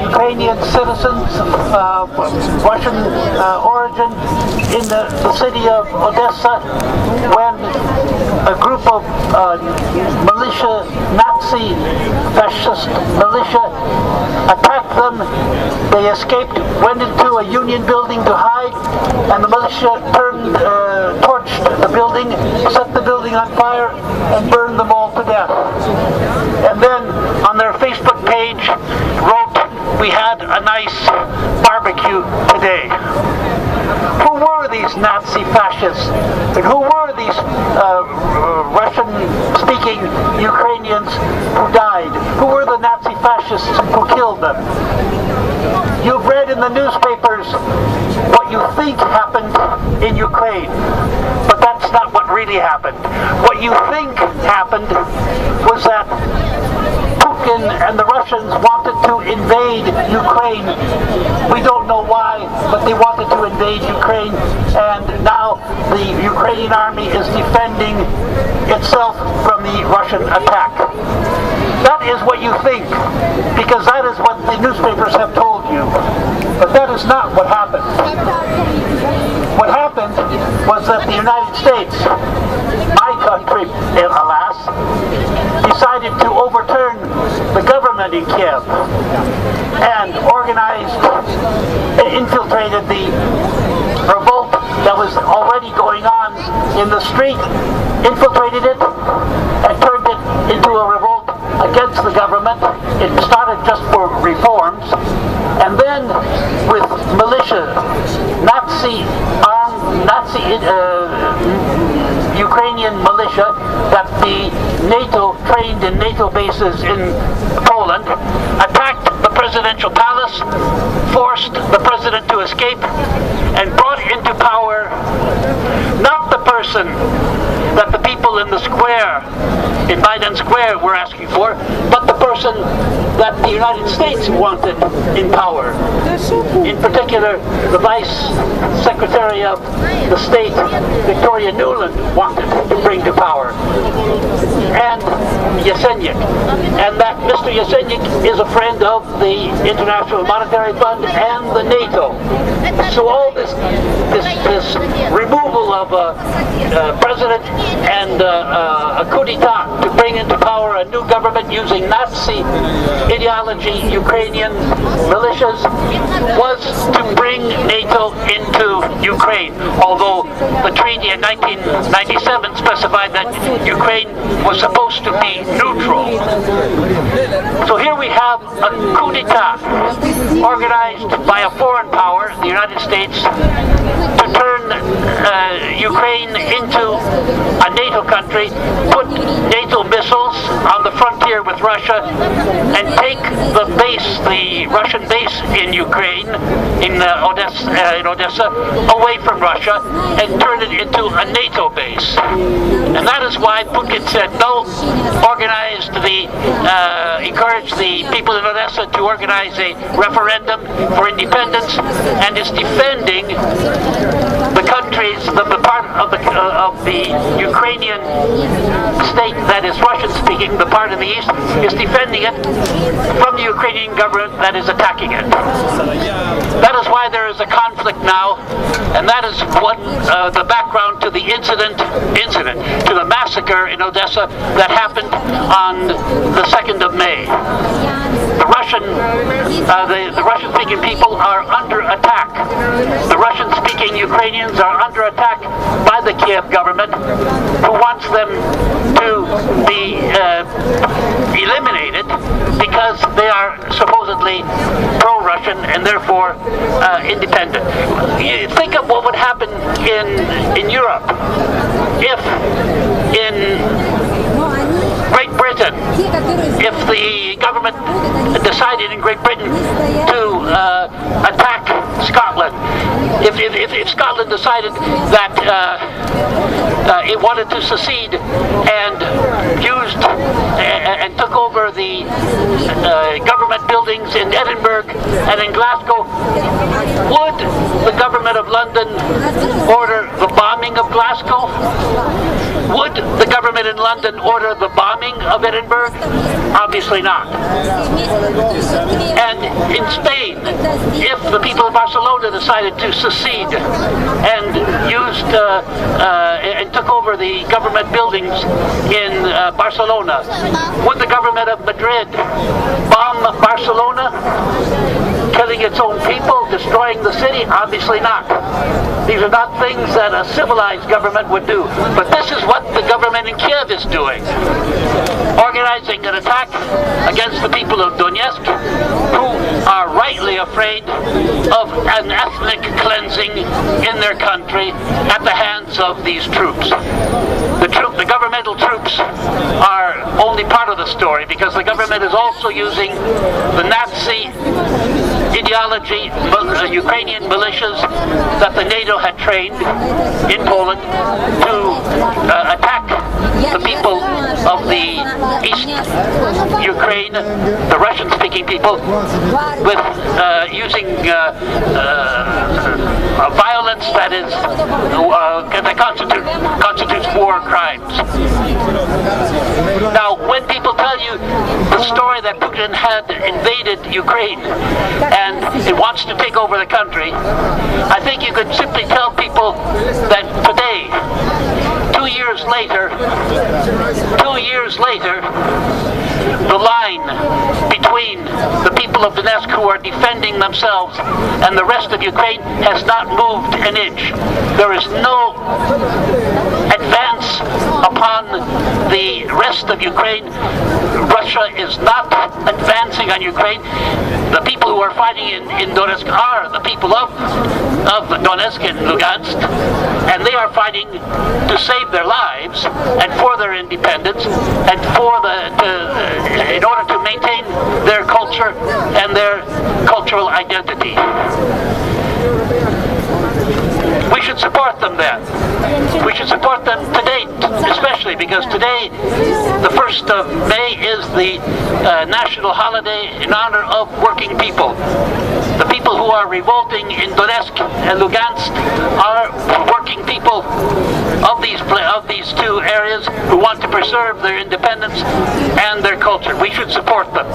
Ukrainian citizens of Russian origin in the city of Odessa when a group of militia, Nazi fascist militia, attacked them. They escaped, went into a union building to hide, and the militia torched the building, set the building on fire, and burned them all to death. And then on their Facebook page wrote, "We had a nice barbecue today." Who were these Nazi fascists? And who were these Russian-speaking Ukrainians who died? Who were the Nazi fascists who killed them? You've read in the newspapers what you think happened in Ukraine, but that's not what really happened. What you think happened was that Putin and the Russians wanted to invade Ukraine. We don't know why, but they wanted to invade Ukraine, and now the Ukrainian army is defending itself from the Russian attack. That is what you think, because that is what the newspapers have told you. But that is not what happened. What happened was that the United States, my country, alas, decided to overturn the government in Kiev and infiltrated the revolt that was already going on in the street, infiltrated it and turned it into a revolt against the government. It started just for reforms, and then with militia, Ukrainian militia that the NATO trained in NATO bases in Poland, attacked the presidential palace, forced the president to escape, and brought into power not the person that the people in the square, in Biden Square, were asking for, but the person that the United States wanted in power. In particular, the Vice Secretary of the State, Victoria Nuland, wanted to bring to power, and Yatsenyuk. And that Mr. Yatsenyuk is a friend of the International Monetary Fund and the NATO. So all this removal of a president and a coup d'etat to bring into power a new government using Nazi ideology, Ukrainian militias, was to bring NATO into Ukraine, although the treaty in 1997 specified that Ukraine was supposed to be neutral. So here we have a coup d'etat organized by a foreign power, the United States, to turn Ukraine into a NATO country, put NATO missiles on the frontier with Russia, and take the Russian base in Ukraine, in Odessa, away from Russia, and turn it into a NATO base. And that is why Putin said no, encouraged the people in Odessa to organize a referendum for independence, and is defending the countries, the part of the Ukrainian state that is Russian-speaking, the part in the east, is defending it from the Ukrainian government that is attacking it. That is why there is a conflict now, and that is what the background to the to the massacre in Odessa that happened on the 2nd of May. The Russian-speaking people are under attack. The Russian-speaking Ukrainians are under attack by the Kiev government, who wants them to be eliminated because they are supposedly pro-Russian and therefore independent. You think of what would happen in Europe if in Great Britain, if the government decided in Great Britain to attack Scotland, if Scotland decided that it wanted to secede and took over the government buildings in Edinburgh and in Glasgow, would the government of London order the bombing of Glasgow? Would the government in London order the bombing of Edinburgh? Obviously not. And in Spain, if the people of Barcelona decided to secede and and took over the government buildings in Barcelona, would the government of Madrid bomb Barcelona, killing its own people, destroying the city? Obviously not. These are not things that a civilized government would do. But this is what the government in Kiev is doing. Organizing an attack against the people of Donetsk, who are rightly afraid of an ethnic cleansing in their country at the hands of these troops. The governmental troops are only part of the story, because the government is also using the Nazi ideology, Ukrainian militias that the NATO had trained in Poland to attack the people of the East Ukraine, the Russian-speaking people, with using violence that is that constitutes war crimes. Now, when people tell you the story that Putin had invaded Ukraine and he wants to take over the country, I think you could simply tell people that today, 2 years later, the line between the people of Donetsk who are defending themselves and the rest of Ukraine has not moved an inch. There is no advance upon the rest of Ukraine. Russia is not advancing on Ukraine. The people who are fighting in Donetsk are the people of Donetsk and Lugansk, and they are fighting to save their lives and for their independence and in order to maintain their culture and their cultural identity. We should support them then. We should support them today, especially because today, the 1st of May, is the national holiday in honor of working people. The people who are revolting in Donetsk and Lugansk are working people of these two areas who want to preserve their independence and their culture. We should support them.